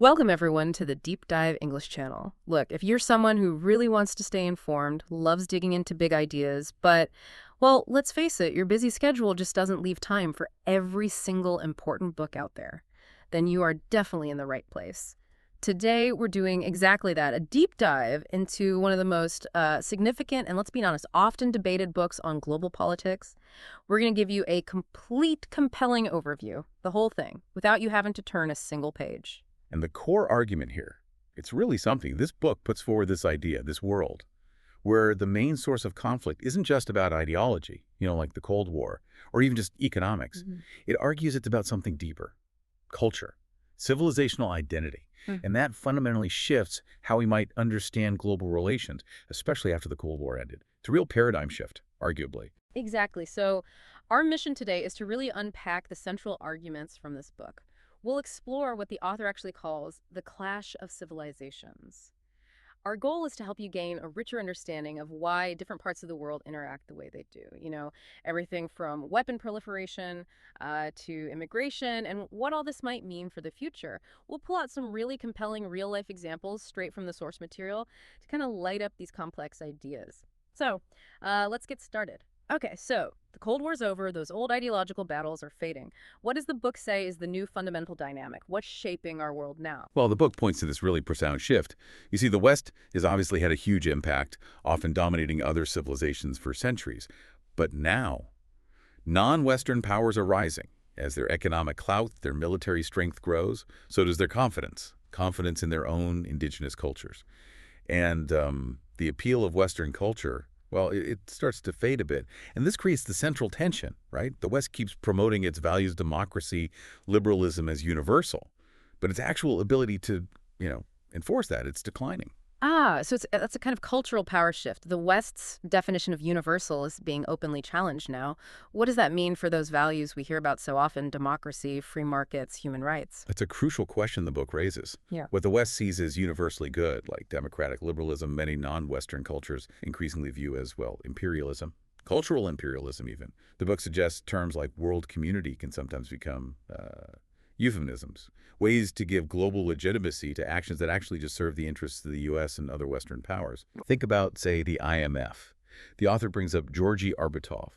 Welcome, everyone, to the Deep Dive English channel. Look, if you're someone who really wants to stay informed, loves digging into big ideas, but, well, let's face it, your busy schedule just doesn't leave time for every single important book out there, then you are definitely in the right place. Today, we're doing exactly that, a deep dive into one of the most significant and, let's be honest, often debated books on global politics. We're going to give you a complete, compelling overview, the whole thing, without you having to turn a single page. And the core argument here, it's really something. This book puts forward this idea, this world, where the main source of conflict isn't just about ideology, like the Cold War, or even just economics. It argues it's about something deeper, culture, civilizational identity. And that fundamentally shifts how we might understand global relations, especially after the Cold War ended. It's a real paradigm shift, arguably. Exactly. So our mission today is to really unpack the central arguments from this book. We'll explore what the author actually calls the clash of civilizations. Our goal is to help you gain a richer understanding of why different parts of the world interact the way they do. Everything from weapon proliferation to immigration and what all this might mean for the future. We'll pull out some really compelling real-life examples straight from the source material to kind of light up these complex ideas. So let's get started. Okay, so the Cold War's over, those old ideological battles are fading. What does the book say is the new fundamental dynamic? What's shaping our world now? Well, the book points to this really profound shift. You see, the West has obviously had a huge impact, often dominating other civilizations for centuries. But now, non-Western powers are rising. As their economic clout, their military strength grows, so does their confidence in their own indigenous cultures. And the appeal of Western culture, well, it starts to fade a bit. And this creates the central tension, right? The West keeps promoting its values, democracy, liberalism as universal, but its actual ability to, enforce that, it's declining. So that's a kind of cultural power shift. The West's definition of universal is being openly challenged now. What does that mean for those values we hear about so often, democracy, free markets, human rights? That's a crucial question the book raises. Yeah. What the West sees as universally good, like democratic liberalism, many non-Western cultures increasingly view as, well, imperialism, cultural imperialism even. The book suggests terms like world community can sometimes become euphemisms, ways to give global legitimacy to actions that actually just serve the interests of the U.S. and other Western powers. Think about, say, the IMF. The author brings up Georgy Arbutov,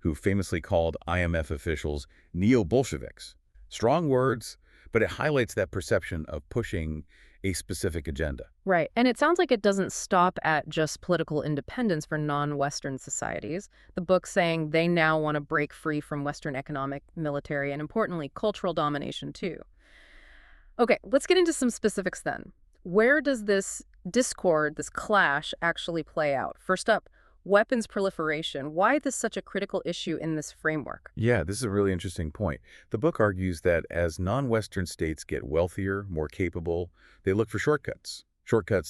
who famously called IMF officials neo-Bolsheviks. Strong words, but it highlights that perception of pushing a specific agenda. Right. And it sounds like it doesn't stop at just political independence for non-Western societies. The book's saying they now want to break free from Western economic, military, and importantly, cultural domination too. Okay, let's get into some specifics then. Where does this discord, this clash, actually play out? First up, weapons proliferation. Why is this such a critical issue in this framework? Yeah, this is a really interesting point. The book argues that as non-Western states get wealthier, more capable, they look for shortcuts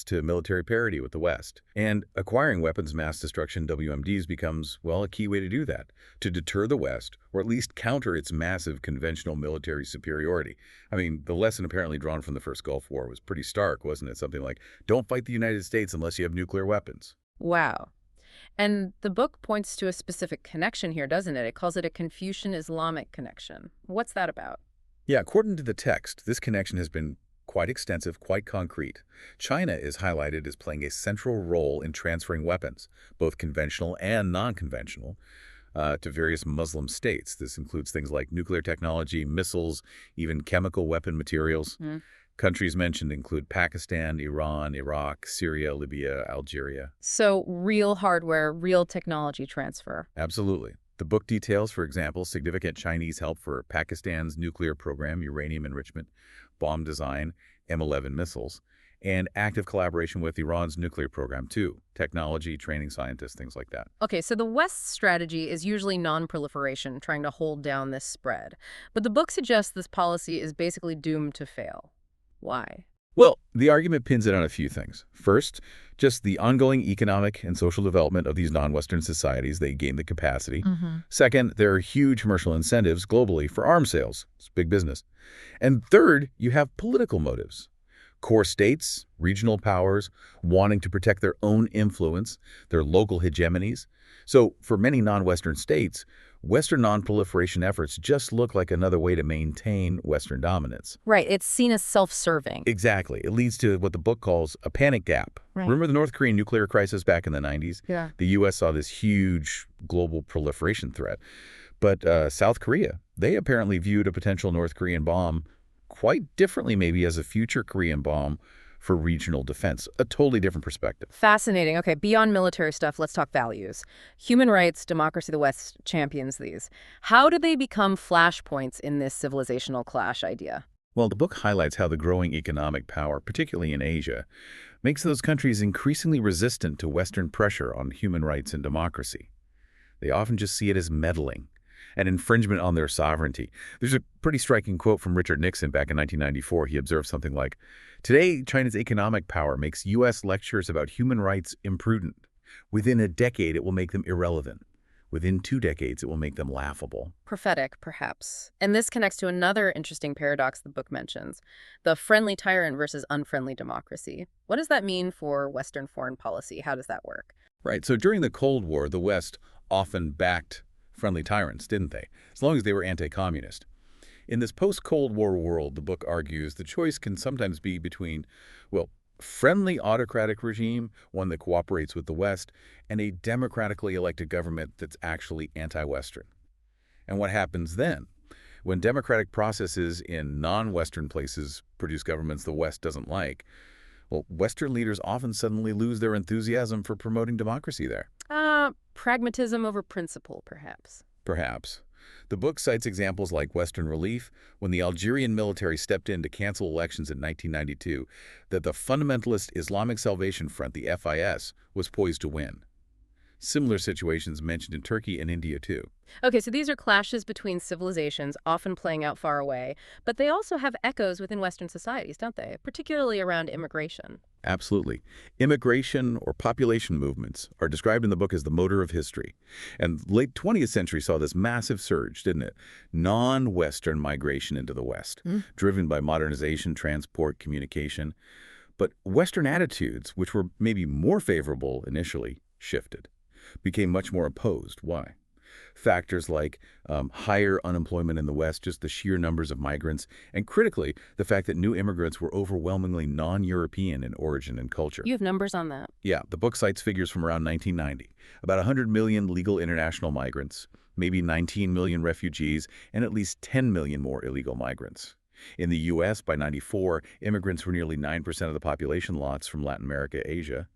to military parity with the West. And acquiring weapons mass destruction, WMDs, becomes, well, a key way to do that, to deter the West, or at least counter its massive conventional military superiority. I mean, the lesson apparently drawn from the first Gulf War was pretty stark, wasn't it? Something like, don't fight the United States unless you have nuclear weapons. Wow. And the book points to a specific connection here, doesn't it? It calls it a Confucian-Islamic connection. What's that about? Yeah, according to the text, this connection has been quite extensive, quite concrete. China is highlighted as playing a central role in transferring weapons, both conventional and non-conventional, to various Muslim states. This includes things like nuclear technology, missiles, even chemical weapon materials. Countries mentioned include Pakistan, Iran, Iraq, Syria, Libya, Algeria. So real hardware, real technology transfer. Absolutely. The book details, for example, significant Chinese help for Pakistan's nuclear program, uranium enrichment, bomb design, M11 missiles, and active collaboration with Iran's nuclear program, too. Technology, training scientists, things like that. Okay, so the West's strategy is usually non-proliferation, trying to hold down this spread. But the book suggests this policy is basically doomed to fail. Why? Well, the argument pins it on a few things. First, just the ongoing economic and social development of these non-Western societies. They gain the capacity. Second, there are huge commercial incentives globally for arms sales. It's big business. And third, you have political motives. Core states, regional powers, wanting to protect their own influence, their local hegemonies. So for many non-Western states, Western nonproliferation efforts just look like another way to maintain Western dominance. Right, it's seen as self-serving. Exactly. It leads to what the book calls a panic gap. Right. Remember the North Korean nuclear crisis back in the 90s? Yeah. The U.S. saw this huge global proliferation threat. But South Korea, they apparently viewed a potential North Korean bomb quite differently, maybe as a future Korean bomb for regional defense. A totally different perspective. Fascinating. Okay, beyond military stuff, let's talk values. Human rights, democracy, the West champions these. How do they become flashpoints in this civilizational clash idea? Well, the book highlights how the growing economic power, particularly in Asia, makes those countries increasingly resistant to Western pressure on human rights and democracy. They often just see it as meddling, an infringement on their sovereignty. There's a pretty striking quote from Richard Nixon back in 1994. He observed something like, "Today, China's economic power makes U.S. lectures about human rights imprudent. Within a decade, it will make them irrelevant. Within 2 decades, it will make them laughable." Prophetic, perhaps. And this connects to another interesting paradox the book mentions, the friendly tyrant versus unfriendly democracy. What does that mean for Western foreign policy? How does that work? Right, so during the Cold War, the West often backed friendly tyrants, didn't they? As long as they were anti-communist. In this post-Cold War world, the book argues the choice can sometimes be between, well, friendly autocratic regime, one that cooperates with the West, and a democratically elected government that's actually anti-Western. And what happens then? When democratic processes in non-Western places produce governments the West doesn't like, well, Western leaders often suddenly lose their enthusiasm for promoting democracy there. Pragmatism over principle, perhaps. Perhaps. The book cites examples like Western relief, when the Algerian military stepped in to cancel elections in 1992, that the fundamentalist Islamic Salvation Front, the FIS, was poised to win. Similar situations mentioned in Turkey and India, too. Okay, so these are clashes between civilizations, often playing out far away, but they also have echoes within Western societies, don't they? Particularly around immigration. Absolutely. Immigration or population movements are described in the book as the motor of history. And late 20th century saw this massive surge, didn't it? Non-Western migration into the West, driven by modernization, transport, communication. But Western attitudes, which were maybe more favorable initially, shifted, became much more opposed. Why? Factors like higher unemployment in the West, just the sheer numbers of migrants, and critically, the fact that new immigrants were overwhelmingly non-European in origin and culture. You have numbers on that? Yeah, the book cites figures from around 1990. About 100 million legal international migrants, maybe 19 million refugees, and at least 10 million more illegal migrants. In the U.S., by 94, immigrants were nearly 9% of the population, lots from Latin America, Asia.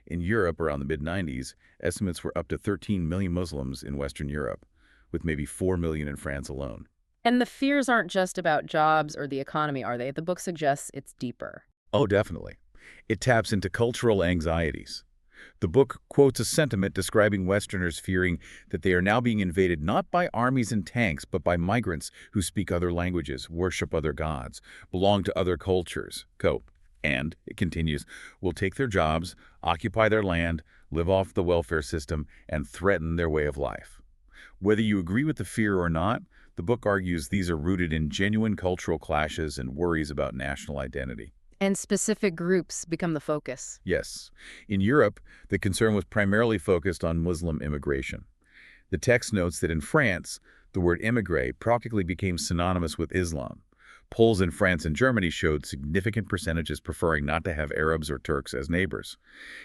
In Europe, around the mid-90s, estimates were up to 13 million Muslims in Western Europe, with maybe 4 million in France alone. And the fears aren't just about jobs or the economy, are they? The book suggests it's deeper. Oh, definitely. It taps into cultural anxieties. The book quotes a sentiment describing Westerners fearing that they are now being invaded not by armies and tanks, but by migrants who speak other languages, worship other gods, belong to other cultures. And, it continues, will take their jobs, occupy their land, live off the welfare system, and threaten their way of life. Whether you agree with the fear or not, the book argues these are rooted in genuine cultural clashes and worries about national identity. And specific groups become the focus. Yes. In Europe, the concern was primarily focused on Muslim immigration. The text notes that in France, the word immigré practically became synonymous with Islam. Polls in France and Germany showed significant percentages preferring not to have Arabs or Turks as neighbors.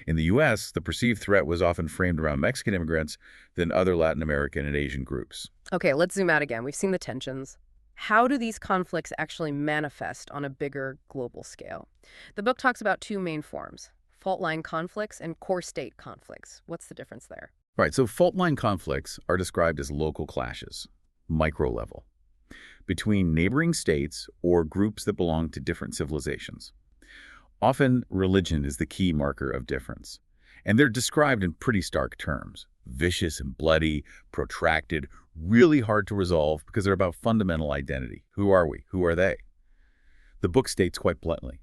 In the U.S., the perceived threat was often framed around Mexican immigrants than other Latin American and Asian groups. Okay, let's zoom out again. We've seen the tensions. How do these conflicts actually manifest on a bigger global scale? The book talks about 2 main forms, fault line conflicts and core state conflicts. What's the difference there? Right, so fault line conflicts are described as local clashes, micro level, between neighboring states or groups that belong to different civilizations. Often, religion is the key marker of difference, and they're described in pretty stark terms: vicious and bloody, protracted, really hard to resolve because they're about fundamental identity. Who are we? Who are they? The book states quite bluntly,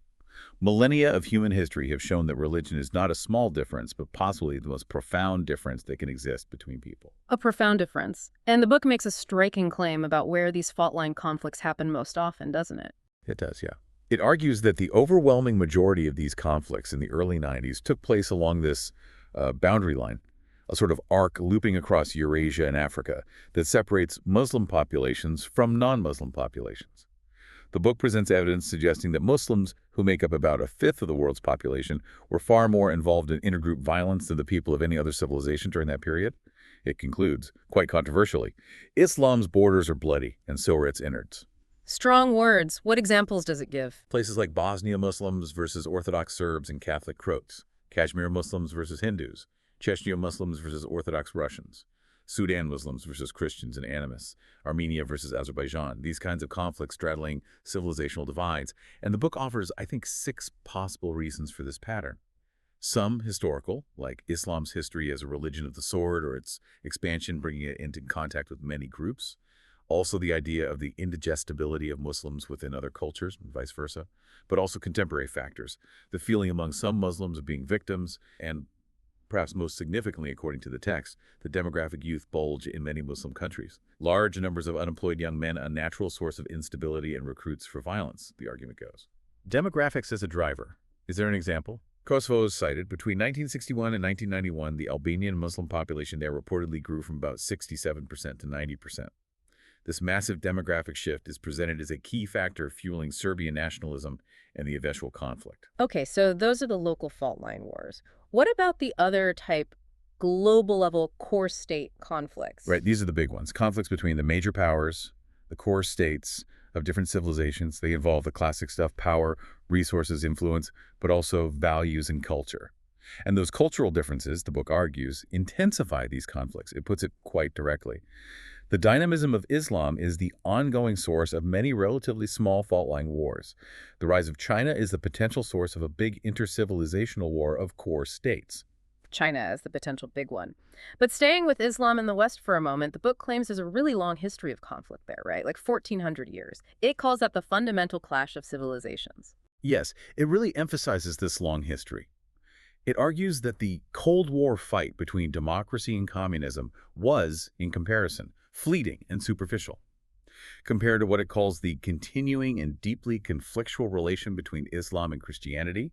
millennia of human history have shown that religion is not a small difference, but possibly the most profound difference that can exist between people. A profound difference. And the book makes a striking claim about where these fault line conflicts happen most often, doesn't it? It does, yeah. It argues that the overwhelming majority of these conflicts in the early 90s took place along this boundary line, a sort of arc looping across Eurasia and Africa that separates Muslim populations from non-Muslim populations. The book presents evidence suggesting that Muslims, who make up about a fifth of the world's population, were far more involved in intergroup violence than the people of any other civilization during that period. It concludes, quite controversially, Islam's borders are bloody, and so are its innards. Strong words. What examples does it give? Places like Bosnia Muslims versus Orthodox Serbs and Catholic Croats, Kashmir Muslims versus Hindus, Chechnya Muslims versus Orthodox Russians, Sudan Muslims versus Christians and animists, Armenia versus Azerbaijan, these kinds of conflicts straddling civilizational divides. And the book offers, I think, 6 possible reasons for this pattern. Some historical, like Islam's history as a religion of the sword or its expansion bringing it into contact with many groups. Also the idea of the indigestibility of Muslims within other cultures, and vice versa. But also contemporary factors, the feeling among some Muslims of being victims, and perhaps most significantly, according to the text, the demographic youth bulge in many Muslim countries. Large numbers of unemployed young men, a natural source of instability and recruits for violence, the argument goes. Demographics as a driver. Is there an example? Kosovo is cited. Between 1961 and 1991, the Albanian Muslim population there reportedly grew from about 67% to 90%. This massive demographic shift is presented as a key factor fueling Serbian nationalism and the eventual conflict. Okay, so those are the local fault line wars. What about the other type, global level core state conflicts? Right, these are the big ones. Conflicts between the major powers, the core states of different civilizations. They involve the classic stuff, power, resources, influence, but also values and culture. And those cultural differences, the book argues, intensify these conflicts. It puts it quite directly. The dynamism of Islam is the ongoing source of many relatively small fault-line wars. The rise of China is the potential source of a big intercivilizational war of core states. China as the potential big one. But staying with Islam in the West for a moment, the book claims there's a really long history of conflict there, right? Like 1,400 years. It calls that the fundamental clash of civilizations. Yes, it really emphasizes this long history. It argues that the Cold War fight between democracy and communism was, in comparison, fleeting and superficial, compared to what it calls the continuing and deeply conflictual relation between Islam and Christianity.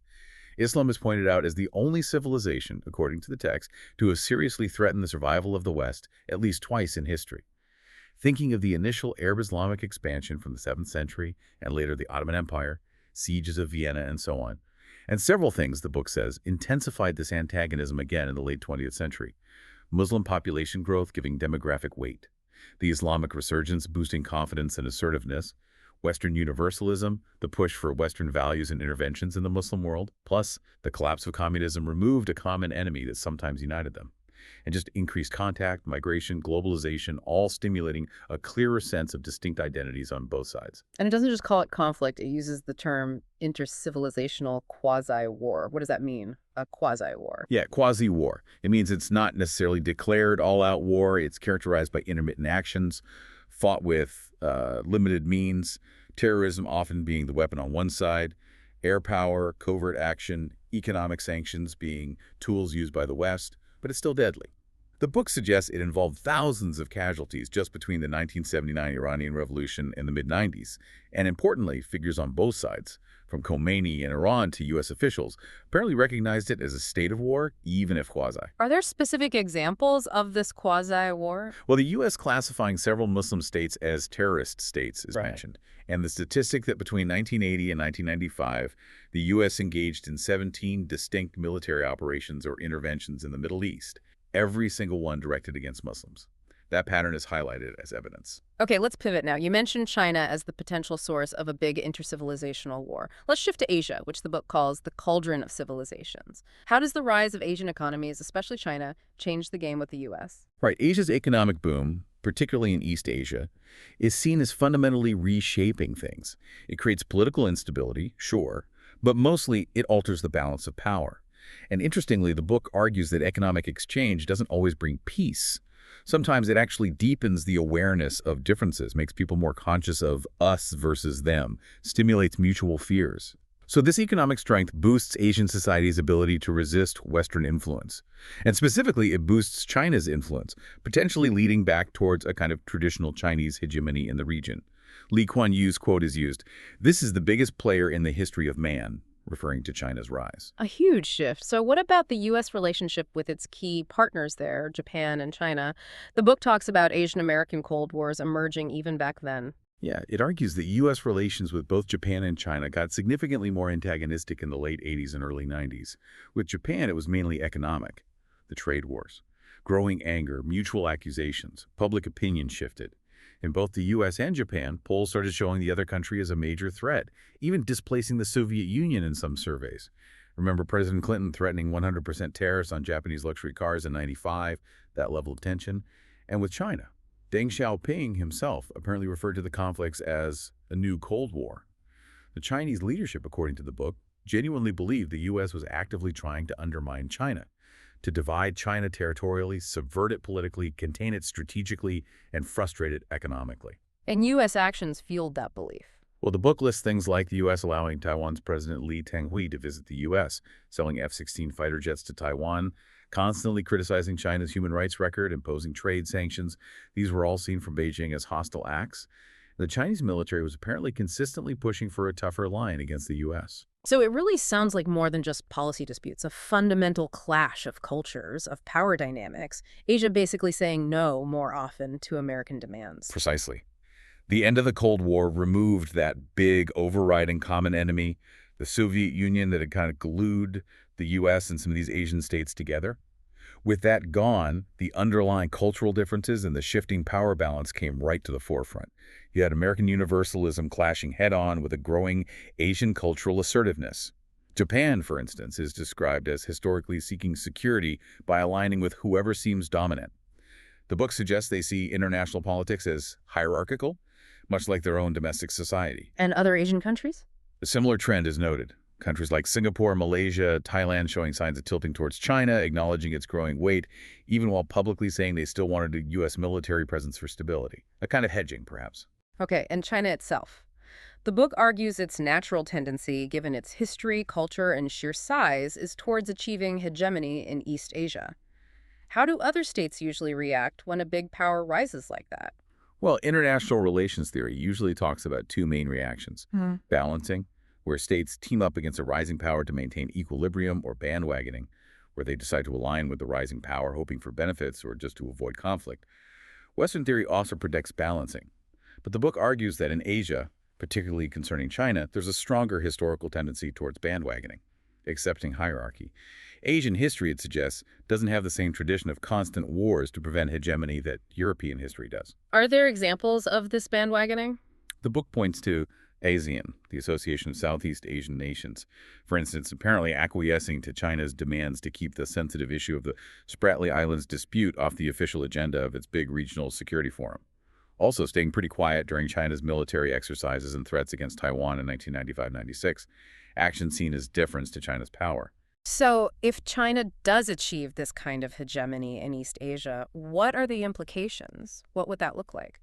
Islam is pointed out as the only civilization, according to the text, to have seriously threatened the survival of the West at least twice in history. Thinking of the initial Arab-Islamic expansion from the 7th century and later the Ottoman Empire, sieges of Vienna, and so on. And several things, the book says, intensified this antagonism again in the late 20th century. Muslim population growth giving demographic weight, the Islamic resurgence boosting confidence and assertiveness, Western universalism, the push for Western values and interventions in the Muslim world, plus the collapse of communism removed a common enemy that sometimes united them. And just increased contact, migration, globalization, all stimulating a clearer sense of distinct identities on both sides. And it doesn't just call it conflict, it uses the term intercivilizational quasi-war. What does that mean, a quasi-war? Yeah, quasi-war. It means it's not necessarily declared all-out war. It's characterized by intermittent actions, fought with limited means, terrorism often being the weapon on one side, air power, covert action, economic sanctions being tools used by the West, but it's still deadly. The book suggests it involved thousands of casualties just between the 1979 Iranian Revolution and the mid-90s, and importantly, figures on both sides, from Khomeini in Iran to U.S. officials, apparently recognized it as a state of war, even if quasi. Are there specific examples of this quasi-war? Well, the U.S. classifying several Muslim states as terrorist states is Right. mentioned, and the statistic that between 1980 and 1995, the U.S. engaged in 17 distinct military operations or interventions in the Middle East, every single one directed against Muslims. That pattern is highlighted as evidence. Okay, let's pivot now. You mentioned China as the potential source of a big intercivilizational war. Let's shift to Asia, which the book calls the cauldron of civilizations. How does the rise of Asian economies, especially China, change the game with the U.S.? Right, Asia's economic boom, particularly in East Asia, is seen as fundamentally reshaping things. It creates political instability, sure, but mostly it alters the balance of power. And interestingly, the book argues that economic exchange doesn't always bring peace. Sometimes it actually deepens the awareness of differences, makes people more conscious of us versus them, stimulates mutual fears. So this economic strength boosts Asian society's ability to resist Western influence. And specifically, it boosts China's influence, potentially leading back towards a kind of traditional Chinese hegemony in the region. Lee Kuan Yew's quote is used, "This is the biggest player in the history of man," referring to China's rise. A huge shift. So what about the U.S. relationship with its key partners there, Japan and China? The book talks about Asian-American Cold Wars emerging even back then. Yeah, it argues that U.S. relations with both Japan and China got significantly more antagonistic in the late 80s and early 90s. With Japan, it was mainly economic. The trade wars. Growing anger, mutual accusations, public opinion shifted. In both the U.S. and Japan, polls started showing the other country as a major threat, even displacing the Soviet Union in some surveys. Remember President Clinton threatening 100% tariffs on Japanese luxury cars in '95, that level of tension? And with China, Deng Xiaoping himself apparently referred to the conflicts as a new Cold War. The Chinese leadership, according to the book, genuinely believed the U.S. was actively trying to undermine China, to divide China territorially, subvert it politically, contain it strategically, and frustrate it economically. And U.S. actions fueled that belief. Well, the book lists things like the U.S. allowing Taiwan's President Lee Teng-hui to visit the U.S., selling F-16 fighter jets to Taiwan, constantly criticizing China's human rights record, imposing trade sanctions. These were all seen from Beijing as hostile acts. The Chinese military was apparently consistently pushing for a tougher line against the U.S. So it really sounds like more than just policy disputes, a fundamental clash of cultures, of power dynamics, Asia basically saying no more often to American demands. Precisely. The end of the Cold War removed that big overriding common enemy, the Soviet Union that had kind of glued the U.S. and some of these Asian states together. With that gone, the underlying cultural differences and the shifting power balance came right to the forefront. You had American universalism clashing head-on with a growing Asian cultural assertiveness. Japan, for instance, is described as historically seeking security by aligning with whoever seems dominant. The book suggests they see international politics as hierarchical, much like their own domestic society. And other Asian countries? A similar trend is noted. Countries like Singapore, Malaysia, Thailand showing signs of tilting towards China, acknowledging its growing weight, even while publicly saying they still wanted a U.S. military presence for stability. A kind of hedging, perhaps. Okay, and China itself. The book argues its natural tendency, given its history, culture, and sheer size, is towards achieving hegemony in East Asia. How do other states usually react when a big power rises like that? Well, international relations theory usually talks about two main reactions. Balancing, where states team up against a rising power to maintain equilibrium, or bandwagoning, where they decide to align with the rising power, hoping for benefits or just to avoid conflict. Western theory also predicts balancing. But the book argues that in Asia, particularly concerning China, there's a stronger historical tendency towards bandwagoning, accepting hierarchy. Asian history, it suggests, doesn't have the same tradition of constant wars to prevent hegemony that European history does. Are there examples of this bandwagoning? The book points to ASEAN, the Association of Southeast Asian Nations, for instance, apparently acquiescing to China's demands to keep the sensitive issue of the Spratly Islands dispute off the official agenda of its big regional security forum. Also staying pretty quiet during China's military exercises and threats against Taiwan in 1995-96, action seen as deference to China's power. So, if China does achieve this kind of hegemony in East Asia, what are the implications? What would that look like?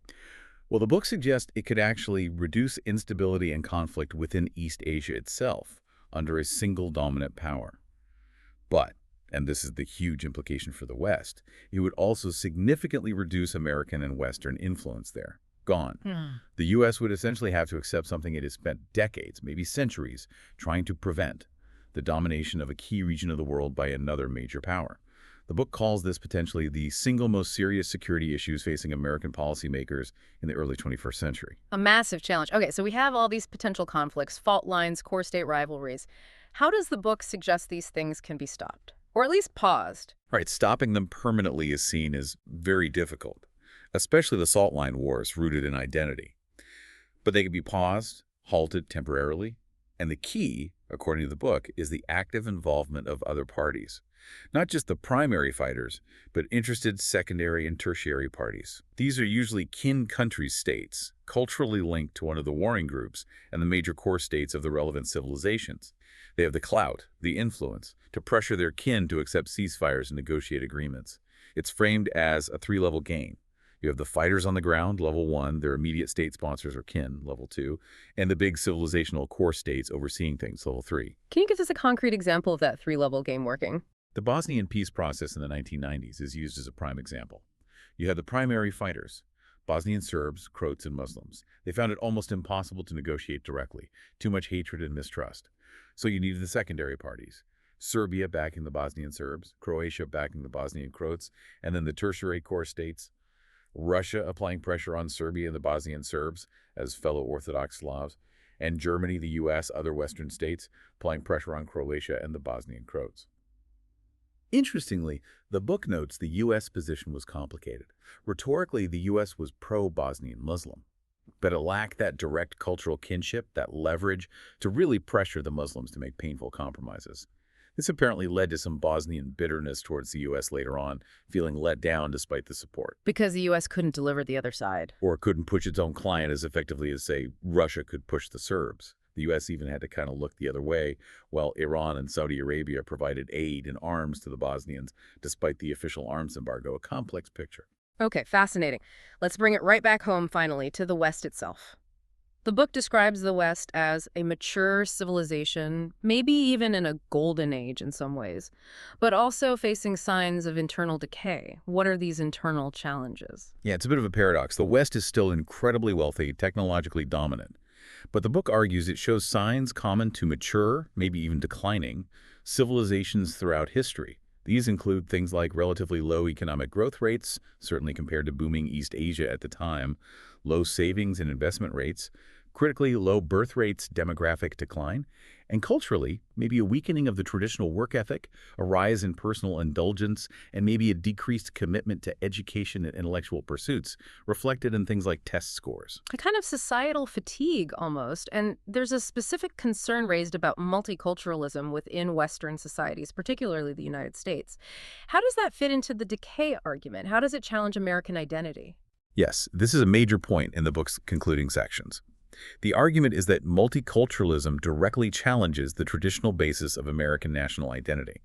Well, the book suggests it could actually reduce instability and conflict within East Asia itself under a single dominant power. But, and this is the huge implication for the West, it would also significantly reduce American and Western influence there. Gone. The U.S. would essentially have to accept something it has spent decades, maybe centuries, trying to prevent: the domination of a key region of the world by another major power. The book calls this potentially the single most serious security issues facing American policymakers in the early 21st century. A massive challenge. Okay, so we have all these potential conflicts, fault lines, core state rivalries. How does the book suggest these things can be stopped? Or at least paused? Right, stopping them permanently is seen as very difficult, especially the salt line wars rooted in identity. But they can be paused, halted temporarily, and the key, according to the book, is the active involvement of other parties. Not just the primary fighters, but interested secondary and tertiary parties. These are usually kin country states, culturally linked to one of the warring groups and the major core states of the relevant civilizations. They have the clout, the influence, to pressure their kin to accept ceasefires and negotiate agreements. It's framed as a three-level game. You have the fighters on the ground, level 1, their immediate state sponsors or kin, level 2, and the big civilizational core states overseeing things, level 3. Can you give us a concrete example of that three-level game working? The Bosnian peace process in the 1990s is used as a prime example. You had the primary fighters, Bosnian Serbs, Croats, and Muslims. They found it almost impossible to negotiate directly, too much hatred and mistrust. So you needed the secondary parties. Serbia backing the Bosnian Serbs, Croatia backing the Bosnian Croats, and then the tertiary core states, Russia applying pressure on Serbia and the Bosnian Serbs as fellow Orthodox Slavs, and Germany, the U.S., other Western states applying pressure on Croatia and the Bosnian Croats. Interestingly, the book notes the U.S. position was complicated. Rhetorically, the U.S. was pro-Bosnian Muslim, but it lacked that direct cultural kinship, that leverage to really pressure the Muslims to make painful compromises. This apparently led to some Bosnian bitterness towards the U.S. later on, feeling let down despite the support. Because the U.S. couldn't deliver the other side. Or couldn't push its own client as effectively as, say, Russia could push the Serbs. The U.S. even had to kind of look the other way, while Iran and Saudi Arabia provided aid and arms to the Bosnians, despite the official arms embargo, a complex picture. Okay, fascinating. Let's bring it right back home, finally, to the West itself. The book describes the West as a mature civilization, maybe even in a golden age in some ways, but also facing signs of internal decay. What are these internal challenges? Yeah, it's a bit of a paradox. The West is still incredibly wealthy, technologically dominant. But the book argues it shows signs common to mature, maybe even declining, civilizations throughout history. These include things like relatively low economic growth rates, certainly compared to booming East Asia at the time, low savings and investment rates, critically low birth rates, demographic decline, and culturally, maybe a weakening of the traditional work ethic, a rise in personal indulgence, and maybe a decreased commitment to education and intellectual pursuits, reflected in things like test scores. A kind of societal fatigue, almost, and there's a specific concern raised about multiculturalism within Western societies, particularly the United States. How does that fit into the decay argument? How does it challenge American identity? Yes, this is a major point in the book's concluding sections. The argument is that multiculturalism directly challenges the traditional basis of American national identity.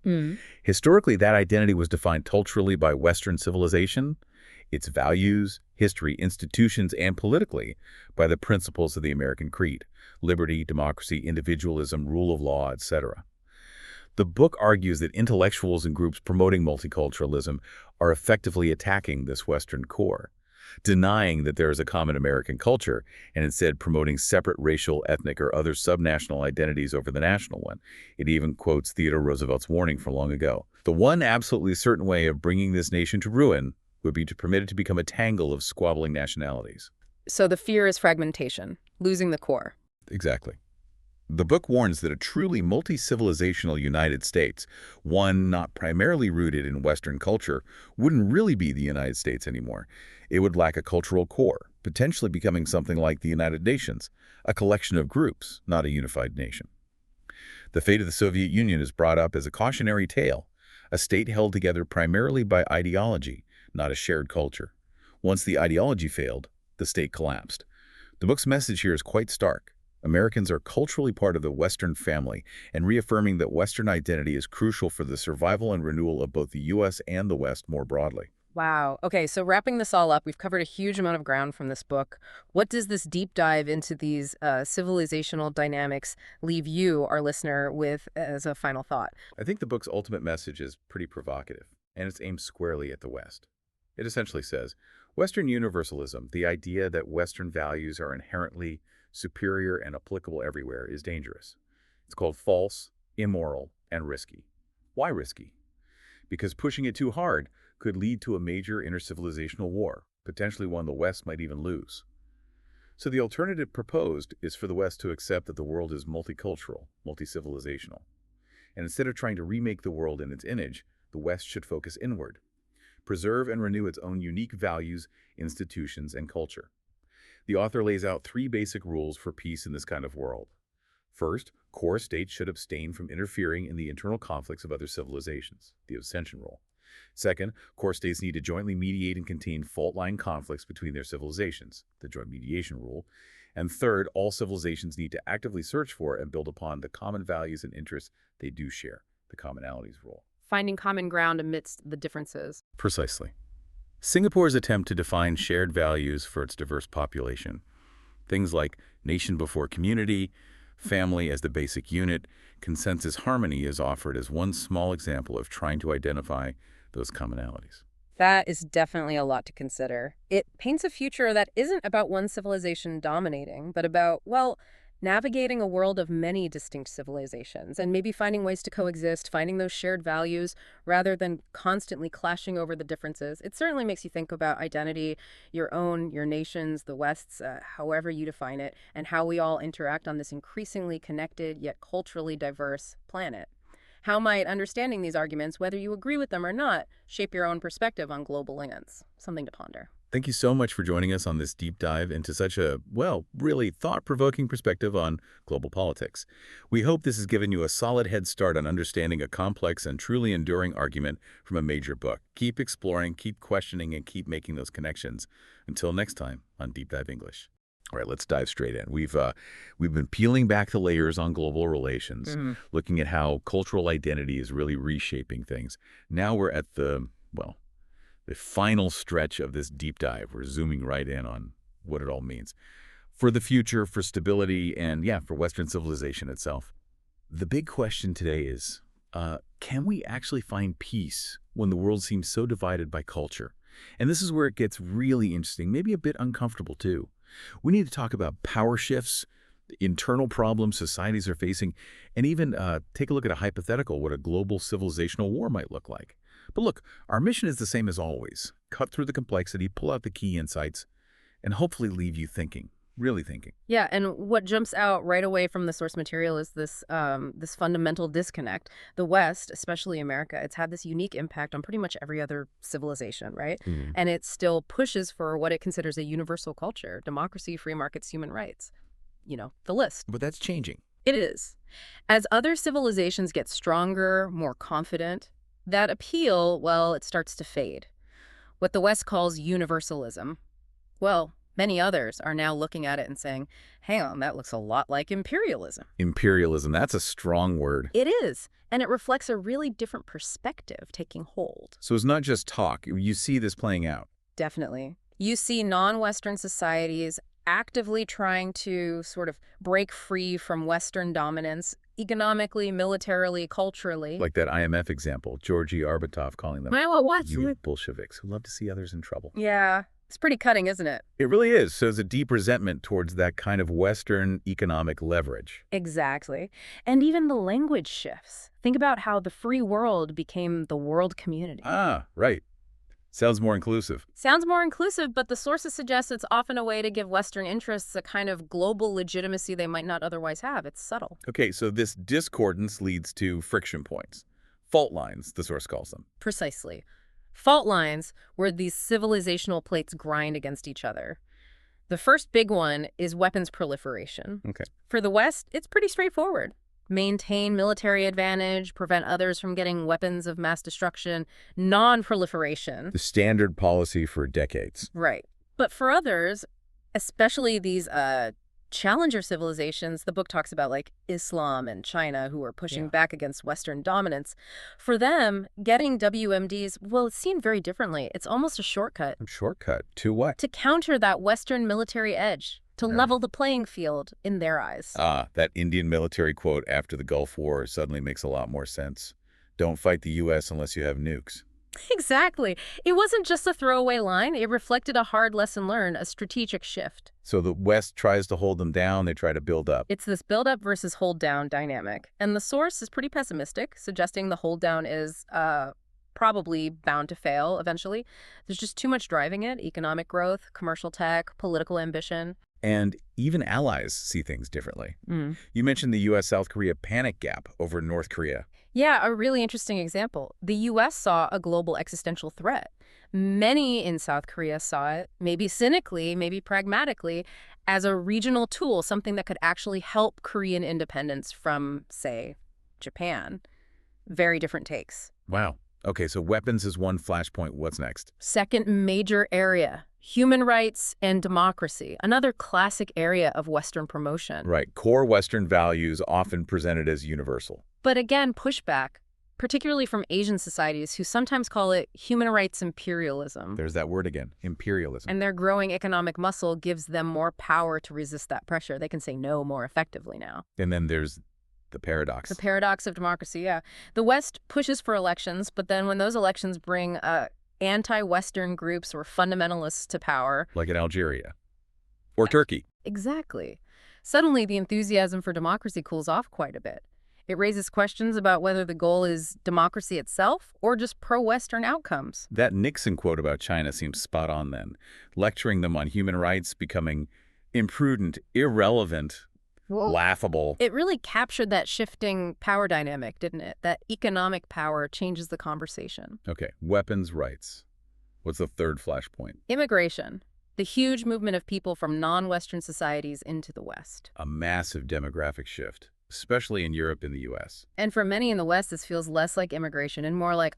Historically, that identity was defined culturally by Western civilization, its values, history, institutions, and politically by the principles of the American creed: liberty, democracy, individualism, rule of law, etc. The book argues that intellectuals and groups promoting multiculturalism are effectively attacking this Western core, denying that there is a common American culture and instead promoting separate racial, ethnic, or other subnational identities over the national one. It even quotes Theodore Roosevelt's warning from long ago. The one absolutely certain way of bringing this nation to ruin would be to permit it to become a tangle of squabbling nationalities. So the fear is fragmentation, losing the core. Exactly. The book warns that a truly multi-civilizational United States, one not primarily rooted in Western culture, wouldn't really be the United States anymore. It would lack a cultural core, potentially becoming something like the United Nations, a collection of groups, not a unified nation. The fate of the Soviet Union is brought up as a cautionary tale, a state held together primarily by ideology, not a shared culture. Once the ideology failed, the state collapsed. The book's message here is quite stark. Americans are culturally part of the Western family, and reaffirming that Western identity is crucial for the survival and renewal of both the U.S. and the West more broadly. Wow. Okay, so wrapping this all up, we've covered a huge amount of ground from this book. What does this deep dive into these civilizational dynamics leave you, our listener, with as a final thought? I think the book's ultimate message is pretty provocative, and it's aimed squarely at the West. It essentially says, Western universalism, the idea that Western values are inherently superior and applicable everywhere, is dangerous. It's called false, immoral, and risky. Why risky? Because pushing it too hard could lead to a major intercivilizational war, potentially one the West might even lose. So the alternative proposed is for the West to accept that the world is multicultural, multi-civilizational. And instead of trying to remake the world in its image, the West should focus inward, preserve and renew its own unique values, institutions, and culture. The author lays out 3 basic rules for peace in this kind of world. First, core states should abstain from interfering in the internal conflicts of other civilizations, the abstention rule. Second, core states need to jointly mediate and contain fault-line conflicts between their civilizations, the joint mediation rule. And third, all civilizations need to actively search for and build upon the common values and interests they do share, the commonalities rule. Finding common ground amidst the differences. Precisely. Singapore's attempt to define shared values for its diverse population, things like nation before community, family as the basic unit, consensus harmony, is offered as one small example of trying to identify those commonalities. That is definitely a lot to consider. It paints a future that isn't about one civilization dominating, but about, well, Navigating a world of many distinct civilizations and maybe finding ways to coexist, finding those shared values rather than constantly clashing over the differences. It certainly makes you think about identity, your own, your nation's, the West's, however you define it, and how we all interact on this increasingly connected yet culturally diverse planet. How might understanding these arguments, whether you agree with them or not, shape your own perspective on global lands? Something to ponder. Thank you so much for joining us on this deep dive into such a, well, really thought-provoking perspective on global politics. We hope this has given you a solid head start on understanding a complex and truly enduring argument from a major book. Keep exploring, keep questioning, and keep making those connections. Until next time on Deep Dive English. All right, let's dive straight in. We've been peeling back the layers on global relations, looking at how cultural identity is really reshaping things. Now we're at the final stretch of this deep dive. We're zooming right in on what it all means for the future, for stability, and for Western civilization itself. The big question today is, can we actually find peace when the world seems so divided by culture? And this is where it gets really interesting, maybe a bit uncomfortable too. We need to talk about power shifts, internal problems societies are facing, and even take a look at a hypothetical, what a global civilizational war might look like. But look, our mission is the same as always. Cut through the complexity, pull out the key insights, and hopefully leave you thinking, really thinking. Yeah, and what jumps out right away from the source material is this fundamental disconnect. The West, especially America, it's had this unique impact on pretty much every other civilization, right? And it still pushes for what it considers a universal culture: democracy, free markets, human rights. You know, the list. But that's changing. It is. As other civilizations get stronger, more confident, that appeal, well, it starts to fade. What the West calls universalism, well, many others are now looking at it and saying, hang on, that looks a lot like imperialism. Imperialism, that's a strong word. It is, and it reflects a really different perspective taking hold. So it's not just talk. You see this playing out. Definitely. You see non-Western societies actively trying to sort of break free from Western dominance economically, militarily, culturally. Like that IMF example, Georgy Arbatov calling them you Bolsheviks who love to see others in trouble. Yeah, it's pretty cutting, isn't it? It really is. So there's a deep resentment towards that kind of Western economic leverage. Exactly. And even the language shifts. Think about how the free world became the world community. Ah, right. Sounds more inclusive. Sounds more inclusive, but the sources suggest it's often a way to give Western interests a kind of global legitimacy they might not otherwise have. It's subtle. Okay, so this discordance leads to friction points. Fault lines, the source calls them. Precisely. Fault lines where these civilizational plates grind against each other. The first big one is weapons proliferation. Okay. For the West, it's pretty straightforward. Maintain military advantage, prevent others from getting weapons of mass destruction, non-proliferation. The standard policy for decades. Right. But for others, especially these challenger civilizations, the book talks about like Islam and China who are pushing back against Western dominance. For them, getting WMDs, well, it's seen very differently. It's almost a shortcut. A shortcut to what? To counter that Western military edge. To level the playing field in their eyes. Ah, that Indian military quote after the Gulf War suddenly makes a lot more sense. Don't fight the U.S. unless you have nukes. Exactly. It wasn't just a throwaway line. It reflected a hard lesson learned, a strategic shift. So the West tries to hold them down, they try to build up. It's this build up versus hold down dynamic. And the source is pretty pessimistic, suggesting the hold down is probably bound to fail eventually. There's just too much driving it: economic growth, commercial tech, political ambition. And even allies see things differently. You mentioned the U.S.-South Korea panic gap over North Korea. Yeah, a really interesting example. The U.S. saw a global existential threat. Many in South Korea saw it, maybe cynically, maybe pragmatically, as a regional tool, something that could actually help Korean independence from, say, Japan. Very different takes. Wow. Okay, so weapons is one flashpoint. What's next? Second major area: human rights and democracy, another classic area of Western promotion. Right. Core Western values often presented as universal. But again, pushback, particularly from Asian societies who sometimes call it human rights imperialism. There's that word again, imperialism. And their growing economic muscle gives them more power to resist that pressure. They can say no more effectively now. And then there's the paradox. The paradox of democracy, yeah. The West pushes for elections, but then when those elections bring anti-Western groups or fundamentalists to power. Like in Algeria. Or Turkey. Exactly. Suddenly, the enthusiasm for democracy cools off quite a bit. It raises questions about whether the goal is democracy itself or just pro-Western outcomes. That Nixon quote about China seems spot on then. Lecturing them on human rights becoming imprudent, irrelevant, Well, laughable. it really captured that shifting power dynamic, didn't it? That economic power changes the conversation. Okay, weapons rights. What's the third flashpoint? Immigration, the huge movement of people from non-Western societies into the West. A massive demographic shift, especially in Europe and the US. And for many in the West, this feels less like immigration and more like,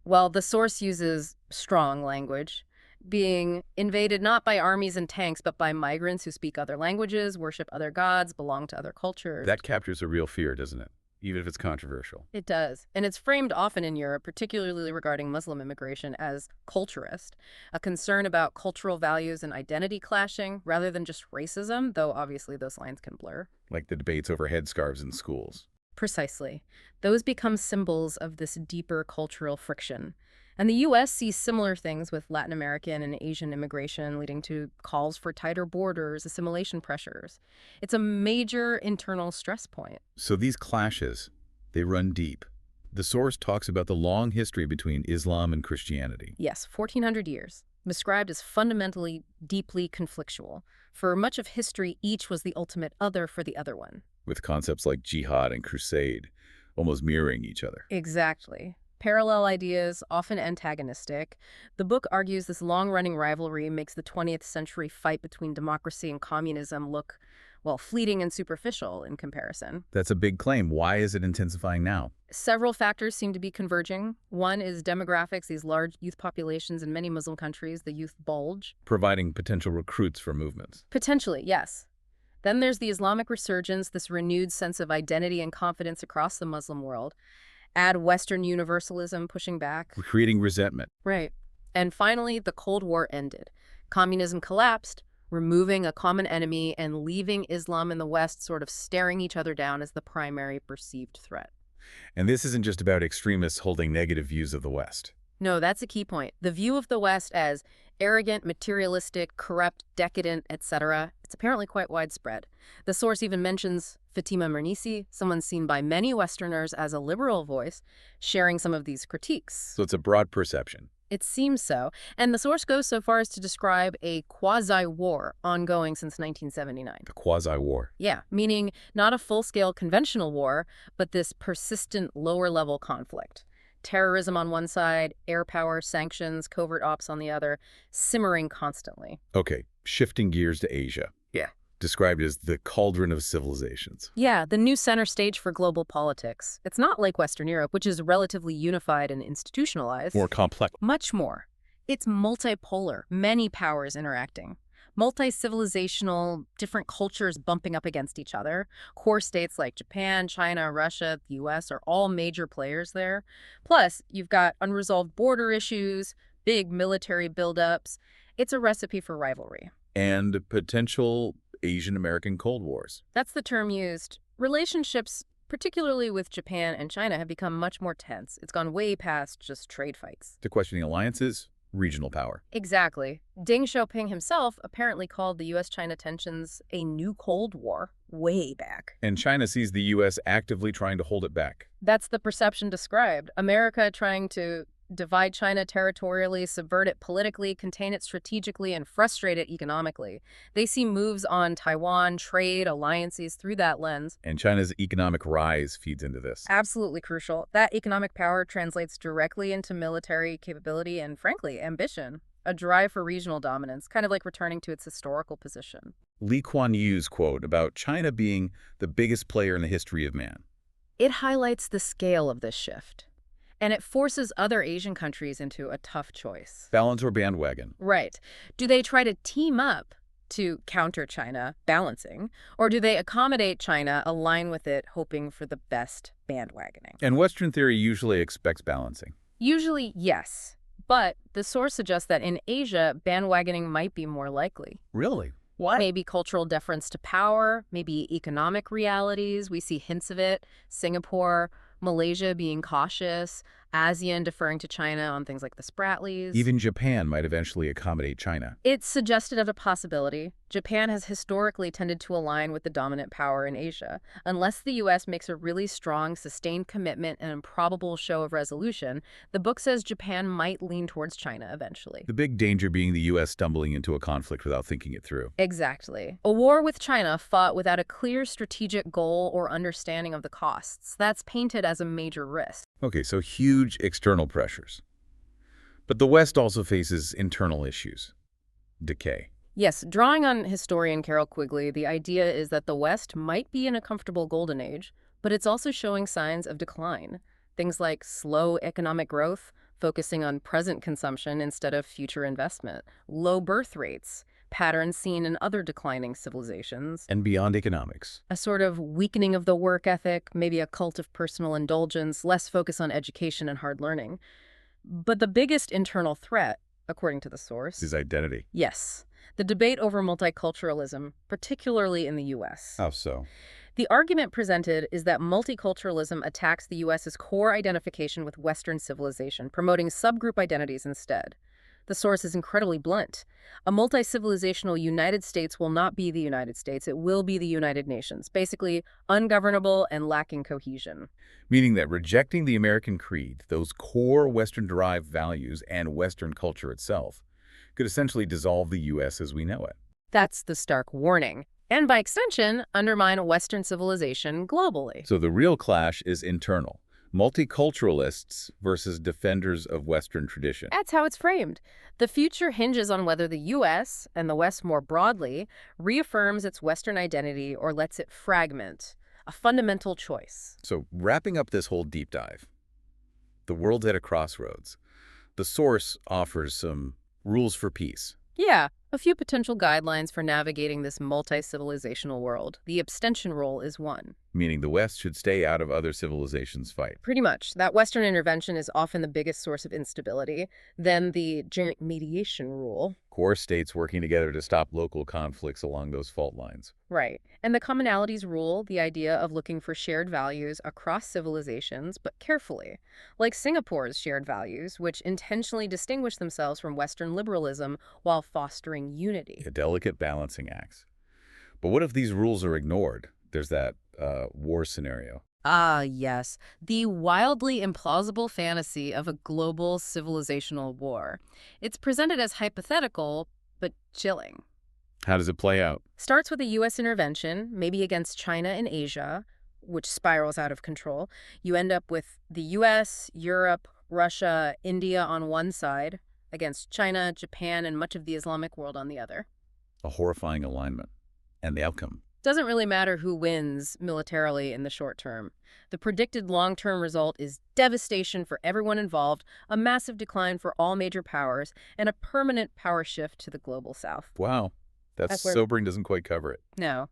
well, the source uses strong language, being invaded not by armies and tanks, but by migrants who speak other languages, worship other gods, belong to other cultures. That captures a real fear, doesn't it? Even if it's controversial. It does. And it's framed often in Europe, particularly regarding Muslim immigration, as culturist, a concern about cultural values and identity clashing rather than just racism, though obviously those lines can blur. Like the debates over headscarves in schools. Precisely. Those become symbols of this deeper cultural friction. And the U.S. sees similar things with Latin American and Asian immigration, leading to calls for tighter borders, assimilation pressures. It's a major internal stress point. So these clashes, they run deep. The source talks about the long history between Islam and Christianity. Yes, 1,400 years, described as fundamentally, deeply conflictual. For much of history, each was the ultimate other for the other one. With concepts like jihad and crusade almost mirroring each other. Exactly. Parallel ideas, often antagonistic. The book argues this long-running rivalry makes the 20th century fight between democracy and communism look, well, fleeting and superficial in comparison. That's a big claim. Why is it intensifying now? Several factors seem to be converging. One is demographics, these large youth populations in many Muslim countries, the youth bulge. Providing potential recruits for movements. Potentially, yes. Then there's the Islamic resurgence, this renewed sense of identity and confidence across the Muslim world. Add Western universalism pushing back. Creating resentment. Right. And finally, the Cold War ended. Communism collapsed, removing a common enemy and leaving Islam and the West sort of staring each other down as the primary perceived threat. And this isn't just about extremists holding negative views of the West. No, that's a key point. The view of the West as arrogant, materialistic, corrupt, decadent, etc. It's apparently quite widespread. The source even mentions Fatima Mernissi, someone seen by many Westerners as a liberal voice, sharing some of these critiques. So it's a broad perception. It seems so. And the source goes so far as to describe a quasi-war ongoing since 1979. The quasi-war. Yeah, meaning not a full-scale conventional war, but this persistent lower-level conflict. Terrorism on one side, air power, sanctions, covert ops on the other, simmering constantly. Okay, shifting gears to Asia. Yeah. Described as the cauldron of civilizations. Yeah, the new center stage for global politics. It's not like Western Europe, which is relatively unified and institutionalized. More complex. Much more. It's multipolar, many powers interacting. Multi-civilizational, different cultures bumping up against each other. Core states like Japan, China, Russia, the US are all major players there. Plus, you've got unresolved border issues, big military buildups. It's a recipe for rivalry. And potential Asian-American Cold Wars. That's the term used. Relationships, particularly with Japan and China, have become much more tense. It's gone way past just trade fights. To questioning alliances, regional power. Exactly. Deng Xiaoping himself apparently called the U.S.-China tensions a new Cold War way back. And China sees the U.S. actively trying to hold it back. That's the perception described. America trying to divide China territorially, subvert it politically, contain it strategically, and frustrate it economically. They see moves on Taiwan, trade, alliances through that lens. And China's economic rise feeds into this. Absolutely crucial. That economic power translates directly into military capability and, frankly, ambition. A drive for regional dominance, kind of like returning to its historical position. Lee Kuan Yew's quote about China being the biggest player in the history of man. It highlights the scale of this shift. And it forces other Asian countries into a tough choice. Balance or bandwagon? Right. Do they try to team up to counter China, balancing, or do they accommodate China, align with it, hoping for the best bandwagoning? And Western theory usually expects balancing. Usually, yes. But the source suggests that in Asia, bandwagoning might be more likely. Really? Why? Maybe cultural deference to power, maybe economic realities. We see hints of it. Singapore, Malaysia being cautious. ASEAN deferring to China on things like the Spratlys. Even Japan might eventually accommodate China. It's suggested of a possibility. Japan has historically tended to align with the dominant power in Asia. Unless the U.S. makes a really strong, sustained commitment and improbable show of resolution, the book says Japan might lean towards China eventually. The big danger being the U.S. stumbling into a conflict without thinking it through. Exactly. A war with China fought without a clear strategic goal or understanding of the costs. That's painted as a major risk. Okay, so huge external pressures. But the West also faces internal issues. Decay. Yes, drawing on historian Carol Quigley, the idea is that the West might be in a comfortable golden age, but it's also showing signs of decline. Things like slow economic growth, focusing on present consumption instead of future investment, low birth rates, patterns seen in other declining civilizations, And beyond economics. a sort of weakening of the work ethic, maybe a cult of personal indulgence, less focus on education and hard learning. But the biggest internal threat, according to the source, Is identity. yes, the debate over multiculturalism, particularly in the U.S. How so? The argument presented is that multiculturalism attacks the U.S.'s core identification with Western civilization, promoting subgroup identities instead. The source is incredibly blunt. A multi-civilizational United States will not be the United States. It will be the United Nations, basically ungovernable and lacking cohesion. Meaning that rejecting the American creed, those core Western-derived values and Western culture itself, could essentially dissolve the U.S. as we know it. That's the stark warning. And by extension, undermine Western civilization globally. So the real clash is internal. Multiculturalists versus defenders of Western tradition. That's how it's framed. The future hinges on whether the U.S., and the West more broadly, reaffirms its Western identity or lets it fragment. A fundamental choice. So wrapping up this whole deep dive, the world's at a crossroads. The source offers some rules for peace. Yeah, a few potential guidelines for navigating this multi-civilizational world. The abstention rule is one. Meaning the West should stay out of other civilizations' fight. Pretty much. That Western intervention is often the biggest source of instability. Then the joint mediation rule. Core states working together to stop local conflicts along those fault lines. Right. And the commonalities rule, the idea of looking for shared values across civilizations, but carefully. Like Singapore's shared values, which intentionally distinguish themselves from Western liberalism while fostering unity. A delicate balancing act. But what if these rules are ignored? There's that war scenario. Ah, yes. The wildly implausible fantasy of a global civilizational war. It's presented as hypothetical, but chilling. How does it play out? Starts with a U.S. intervention, maybe against China and Asia, which spirals out of control. You end up with the U.S., Europe, Russia, India on one side, against China, Japan, and much of the Islamic world on the other. A horrifying alignment. And the outcome? Doesn't really matter who wins militarily in the short term. The predicted long-term result is devastation for everyone involved, a massive decline for all major powers, and a permanent power shift to the global south. Wow. That's sobering, doesn't quite cover it. No.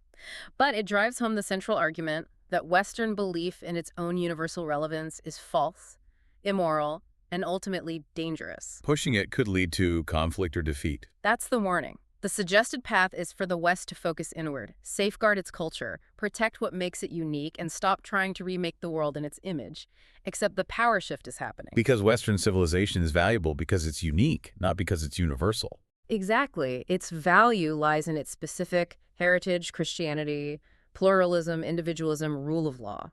But it drives home the central argument that Western belief in its own universal relevance is false, immoral, and ultimately dangerous. Pushing it could lead to conflict or defeat. That's the warning. The suggested path is for the West to focus inward, safeguard its culture, protect what makes it unique, and stop trying to remake the world in its image. Except the power shift is happening. Because Western civilization is valuable because it's unique, not because it's universal. Exactly. Its value lies in its specific heritage, Christianity, pluralism, individualism, rule of law.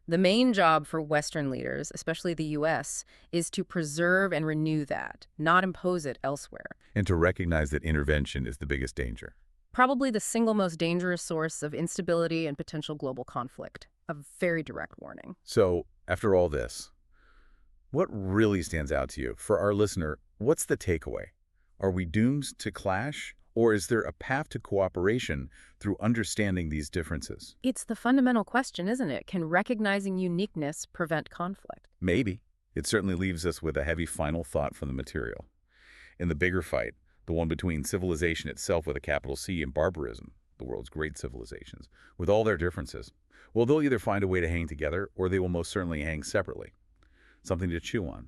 The main job for Western leaders, especially the U.S., is to preserve and renew that, not impose it elsewhere. And to recognize that intervention is the biggest danger. Probably the single most dangerous source of instability and potential global conflict. A very direct warning. So, after all this, what really stands out to you? For our listener, what's the takeaway? Are we doomed to clash? Or is there a path to cooperation through understanding these differences? It's the fundamental question, isn't it? Can recognizing uniqueness prevent conflict? Maybe. It certainly leaves us with a heavy final thought from the material. In the bigger fight, the one between civilization itself with a capital C and barbarism, the world's great civilizations, with all their differences, well, they'll either find a way to hang together or they will most certainly hang separately. Something to chew on.